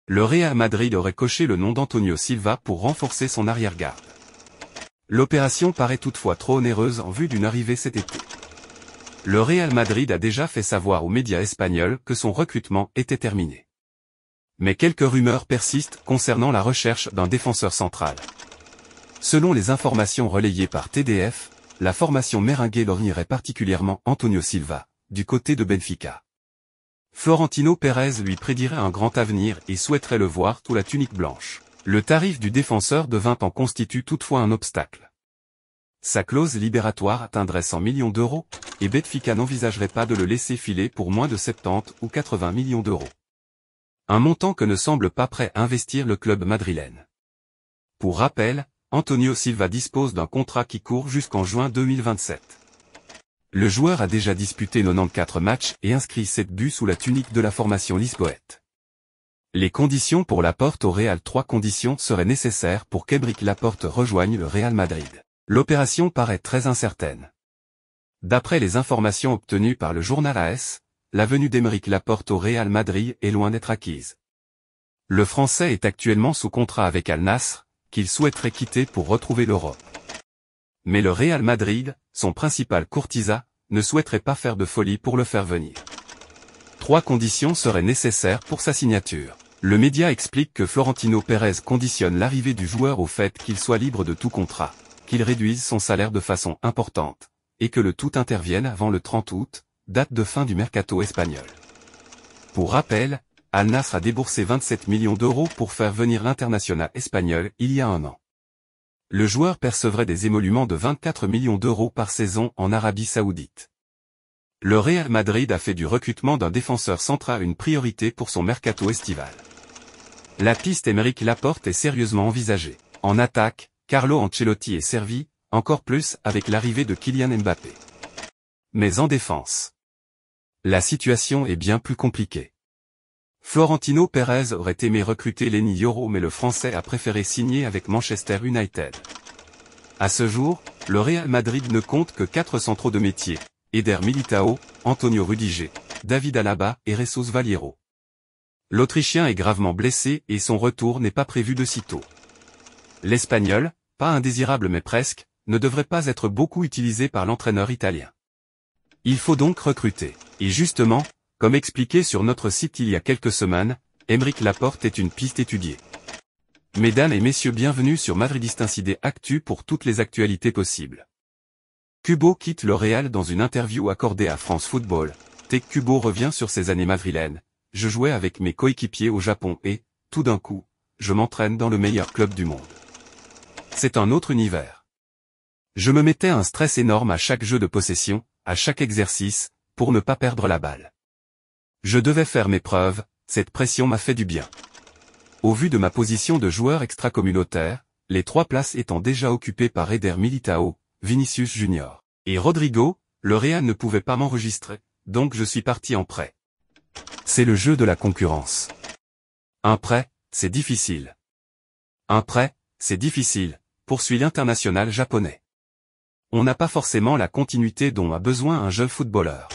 Le Real Madrid aurait coché le nom d'Antonio Silva pour renforcer son arrière-garde. L'opération paraît toutefois trop onéreuse en vue d'une arrivée cet été. Le Real Madrid a déjà fait savoir aux médias espagnols que son recrutement était terminé. Mais quelques rumeurs persistent concernant la recherche d'un défenseur central. Selon les informations relayées par TDF, la formation merengue lorgnerait particulièrement Antonio Silva, du côté de Benfica. Florentino Pérez lui prédirait un grand avenir et souhaiterait le voir sous la tunique blanche. Le tarif du défenseur de 20 ans constitue toutefois un obstacle. Sa clause libératoire atteindrait 100 millions d'euros, et Benfica n'envisagerait pas de le laisser filer pour moins de 70 ou 80 millions d'euros. Un montant que ne semble pas prêt à investir le club madrilène. Pour rappel, Antonio Silva dispose d'un contrat qui court jusqu'en juin 2027. Le joueur a déjà disputé 94 matchs et inscrit 7 buts sous la tunique de la formation lisboète. Les conditions pour Laporte au Real. 3 conditions seraient nécessaires pour qu'Aymeric Laporte rejoigne le Real Madrid. L'opération paraît très incertaine. D'après les informations obtenues par le journal AS, la venue d'Aymeric Laporte au Real Madrid est loin d'être acquise. Le Français est actuellement sous contrat avec Al Nassr, qu'il souhaiterait quitter pour retrouver l'Europe. Mais le Real Madrid, son principal courtisan, ne souhaiterait pas faire de folie pour le faire venir. 3 conditions seraient nécessaires pour sa signature. Le média explique que Florentino Pérez conditionne l'arrivée du joueur au fait qu'il soit libre de tout contrat, qu'il réduise son salaire de façon importante, et que le tout intervienne avant le 30 août, date de fin du mercato espagnol. Pour rappel, Al Nassr a déboursé 27 millions d'euros pour faire venir l'international espagnol il y a un an. Le joueur percevrait des émoluments de 24 millions d'euros par saison en Arabie Saoudite. Le Real Madrid a fait du recrutement d'un défenseur central une priorité pour son mercato estival. La piste Aymeric Laporte est sérieusement envisagée. En attaque, Carlo Ancelotti est servi, encore plus avec l'arrivée de Kylian Mbappé. Mais en défense, la situation est bien plus compliquée. Florentino Pérez aurait aimé recruter Lenny Yoro mais le Français a préféré signer avec Manchester United. À ce jour, le Real Madrid ne compte que 4 centraux de métier, Eder Militao, Antonio Rudiger, David Alaba et Jesus Valiero. L'Autrichien est gravement blessé et son retour n'est pas prévu de sitôt. L'Espagnol, pas indésirable mais presque, ne devrait pas être beaucoup utilisé par l'entraîneur italien. Il faut donc recruter. Et justement, comme expliqué sur notre site il y a quelques semaines, Aymeric Laporte est une piste étudiée. Mesdames et messieurs, bienvenue sur Madridista Incidé Actu pour toutes les actualités possibles. Kubo quitte le Real dans une interview accordée à France Football. Tech Kubo revient sur ses années madrilènes. Je jouais avec mes coéquipiers au Japon et, tout d'un coup, je m'entraîne dans le meilleur club du monde. C'est un autre univers. Je me mettais un stress énorme à chaque jeu de possession, à chaque exercice, pour ne pas perdre la balle. Je devais faire mes preuves, cette pression m'a fait du bien. Au vu de ma position de joueur extra-communautaire, les 3 places étant déjà occupées par Eder Militao, Vinicius Junior et Rodrigo, le Real ne pouvait pas m'enregistrer, donc je suis parti en prêt. C'est le jeu de la concurrence. Un prêt, c'est difficile. Un prêt, c'est difficile, poursuit l'international japonais. On n'a pas forcément la continuité dont a besoin un jeune footballeur.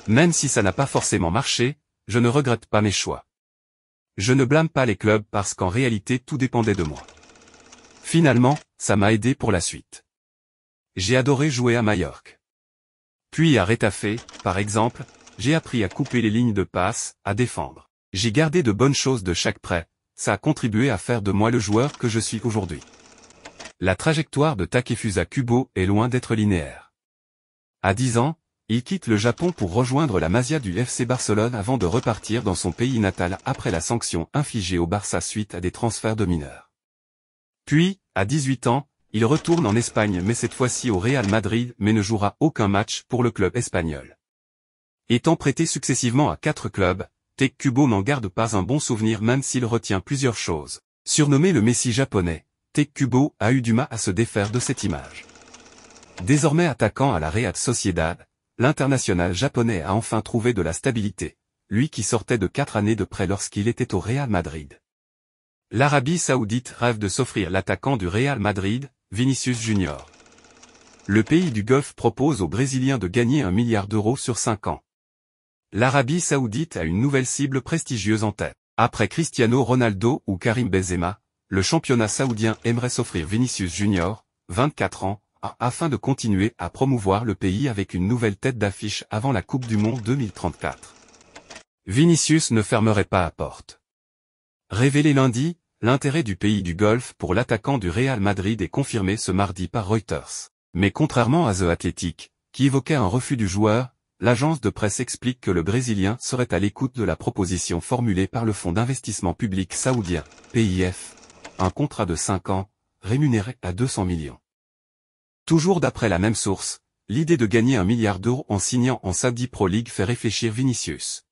Même si ça n'a pas forcément marché, je ne regrette pas mes choix. Je ne blâme pas les clubs parce qu'en réalité tout dépendait de moi. Finalement, ça m'a aidé pour la suite. J'ai adoré jouer à Majorque. Puis à Retafe, par exemple, j'ai appris à couper les lignes de passe, à défendre. J'ai gardé de bonnes choses de chaque prêt, ça a contribué à faire de moi le joueur que je suis aujourd'hui. La trajectoire de Takefusa Kubo est loin d'être linéaire. À 10 ans, il quitte le Japon pour rejoindre la Masia du FC Barcelone avant de repartir dans son pays natal après la sanction infligée au Barça suite à des transferts de mineurs. Puis, à 18 ans, il retourne en Espagne mais cette fois-ci au Real Madrid mais ne jouera aucun match pour le club espagnol. Étant prêté successivement à 4 clubs, Tech Kubo n'en garde pas un bon souvenir même s'il retient plusieurs choses. Surnommé le Messi japonais, Tech Kubo a eu du mal à se défaire de cette image. Désormais attaquant à la Real Sociedad, l'international japonais a enfin trouvé de la stabilité, lui qui sortait de 4 années de prêt lorsqu'il était au Real Madrid. L'Arabie Saoudite rêve de s'offrir l'attaquant du Real Madrid, Vinicius Junior. Le pays du Golfe propose aux Brésiliens de gagner 1 milliard d'euros sur 5 ans. L'Arabie Saoudite a une nouvelle cible prestigieuse en tête. Après Cristiano Ronaldo ou Karim Benzema, le championnat saoudien aimerait s'offrir Vinicius Junior, 24 ans, afin de continuer à promouvoir le pays avec une nouvelle tête d'affiche avant la Coupe du Monde 2034. Vinicius ne fermerait pas la porte. Révélé lundi, l'intérêt du pays du Golfe pour l'attaquant du Real Madrid est confirmé ce mardi par Reuters. Mais contrairement à The Athletic, qui évoquait un refus du joueur, l'agence de presse explique que le Brésilien serait à l'écoute de la proposition formulée par le fonds d'investissement public saoudien, PIF, un contrat de 5 ans, rémunéré à 200 millions. Toujours d'après la même source, l'idée de gagner 1 milliard d'euros en signant en Saudi Pro League fait réfléchir Vinicius.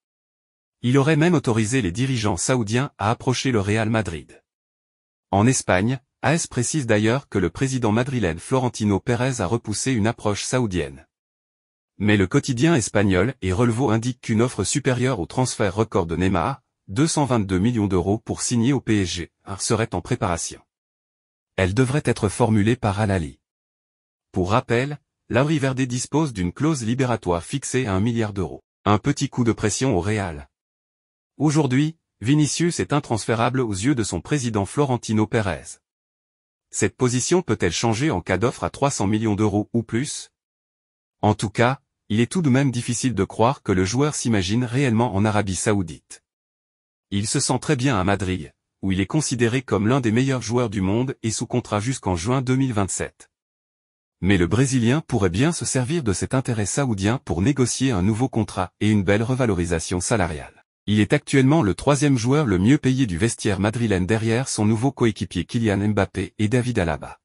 Il aurait même autorisé les dirigeants saoudiens à approcher le Real Madrid. En Espagne, AS précise d'ailleurs que le président madrilène Florentino Pérez a repoussé une approche saoudienne. Mais le quotidien espagnol et Relevo indique qu'une offre supérieure au transfert record de Neymar, 222 millions d'euros pour signer au PSG, serait en préparation. Elle devrait être formulée par Al Ahly. Pour rappel, l'Auri Verde dispose d'une clause libératoire fixée à 1 milliard d'euros. Un petit coup de pression au Real. Aujourd'hui, Vinicius est intransférable aux yeux de son président Florentino Pérez. Cette position peut-elle changer en cas d'offre à 300 millions d'euros ou plus? En tout cas, il est tout de même difficile de croire que le joueur s'imagine réellement en Arabie Saoudite. Il se sent très bien à Madrid, où il est considéré comme l'un des meilleurs joueurs du monde et sous contrat jusqu'en juin 2027. Mais le Brésilien pourrait bien se servir de cet intérêt saoudien pour négocier un nouveau contrat et une belle revalorisation salariale. Il est actuellement le 3e joueur le mieux payé du vestiaire madrilène derrière son nouveau coéquipier Kylian Mbappé et David Alaba.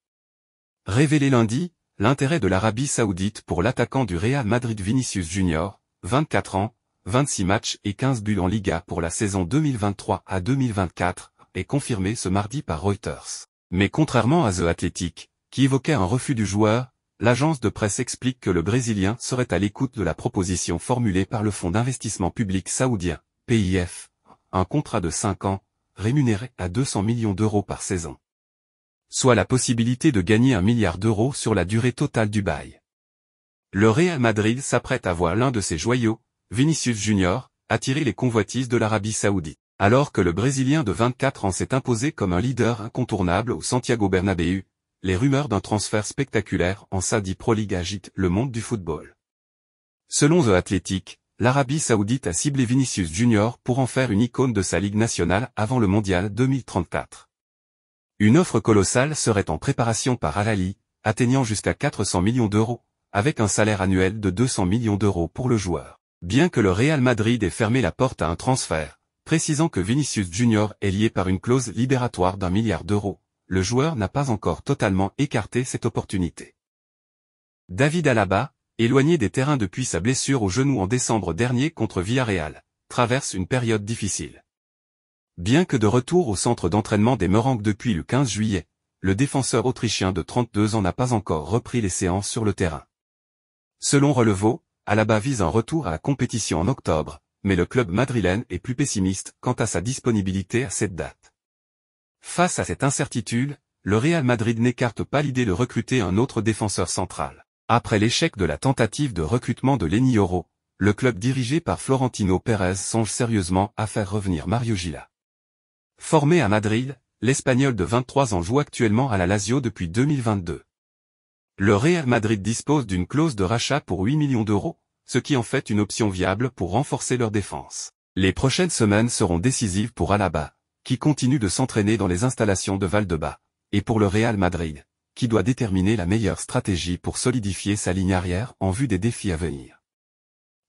Révélé lundi, l'intérêt de l'Arabie Saoudite pour l'attaquant du Real Madrid Vinicius Junior, 24 ans, 26 matchs et 15 buts en Liga pour la saison 2023 à 2024, est confirmé ce mardi par Reuters. Mais contrairement à The Athletic, qui évoquait un refus du joueur, l'agence de presse explique que le Brésilien serait à l'écoute de la proposition formulée par le fonds d'investissement public saoudien, PIF, un contrat de 5 ans, rémunéré à 200 millions d'euros par saison. Soit la possibilité de gagner 1 milliard d'euros sur la durée totale du bail. Le Real Madrid s'apprête à voir l'un de ses joyaux, Vinicius Junior, attirer les convoitises de l'Arabie Saoudite. Alors que le Brésilien de 24 ans s'est imposé comme un leader incontournable au Santiago Bernabéu, les rumeurs d'un transfert spectaculaire en Saudi Pro League agitent le monde du football. Selon The Athletic, l'Arabie Saoudite a ciblé Vinicius Junior pour en faire une icône de sa ligue nationale avant le mondial 2034. Une offre colossale serait en préparation par Al Ahly, atteignant jusqu'à 400 millions d'euros, avec un salaire annuel de 200 millions d'euros pour le joueur. Bien que le Real Madrid ait fermé la porte à un transfert, précisant que Vinicius Junior est lié par une clause libératoire d'1 milliard d'euros, le joueur n'a pas encore totalement écarté cette opportunité. David Alaba, éloigné des terrains depuis sa blessure au genou en décembre dernier contre Villarreal, traverse une période difficile. Bien que de retour au centre d'entraînement des Merengues depuis le 15 juillet, le défenseur autrichien de 32 ans n'a pas encore repris les séances sur le terrain. Selon Relevo, Alaba vise un retour à la compétition en octobre, mais le club madrilène est plus pessimiste quant à sa disponibilité à cette date. Face à cette incertitude, le Real Madrid n'écarte pas l'idée de recruter un autre défenseur central. Après l'échec de la tentative de recrutement de Leny Yoro, le club dirigé par Florentino Pérez songe sérieusement à faire revenir Mario Gila. Formé à Madrid, l'Espagnol de 23 ans joue actuellement à la Lazio depuis 2022. Le Real Madrid dispose d'une clause de rachat pour 8 millions d'euros, ce qui en fait une option viable pour renforcer leur défense. Les prochaines semaines seront décisives pour Alaba, qui continue de s'entraîner dans les installations de Valdebebas, et pour le Real Madrid, qui doit déterminer la meilleure stratégie pour solidifier sa ligne arrière en vue des défis à venir.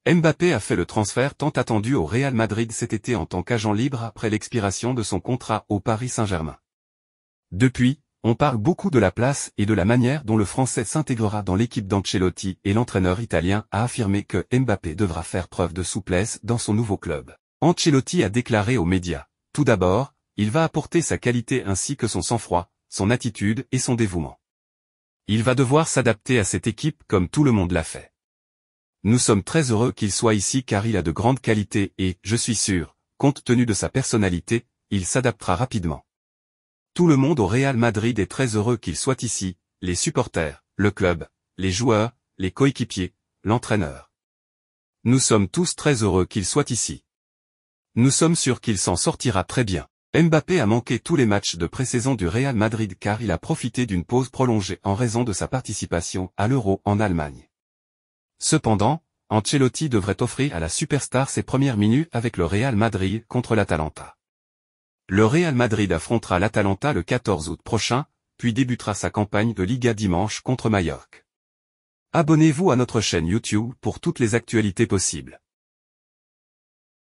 Mbappé a fait le transfert tant attendu au Real Madrid cet été en tant qu'agent libre après l'expiration de son contrat au Paris Saint-Germain. Depuis, on parle beaucoup de la place et de la manière dont le Français s'intégrera dans l'équipe d'Ancelotti et l'entraîneur italien a affirmé que Mbappé devra faire preuve de souplesse dans son nouveau club. Ancelotti a déclaré aux médias: tout d'abord, il va apporter sa qualité ainsi que son sang-froid, son attitude et son dévouement. Il va devoir s'adapter à cette équipe comme tout le monde l'a fait. Nous sommes très heureux qu'il soit ici car il a de grandes qualités et, je suis sûr, compte tenu de sa personnalité, il s'adaptera rapidement. Tout le monde au Real Madrid est très heureux qu'il soit ici, les supporters, le club, les joueurs, les coéquipiers, l'entraîneur. Nous sommes tous très heureux qu'il soit ici. Nous sommes sûrs qu'il s'en sortira très bien. Mbappé a manqué tous les matchs de pré-saison du Real Madrid car il a profité d'une pause prolongée en raison de sa participation à l'Euro en Allemagne. Cependant, Ancelotti devrait offrir à la superstar ses premières minutes avec le Real Madrid contre l'Atalanta. Le Real Madrid affrontera l'Atalanta le 14 août prochain, puis débutera sa campagne de Liga dimanche contre Majorque. Abonnez-vous à notre chaîne YouTube pour toutes les actualités possibles.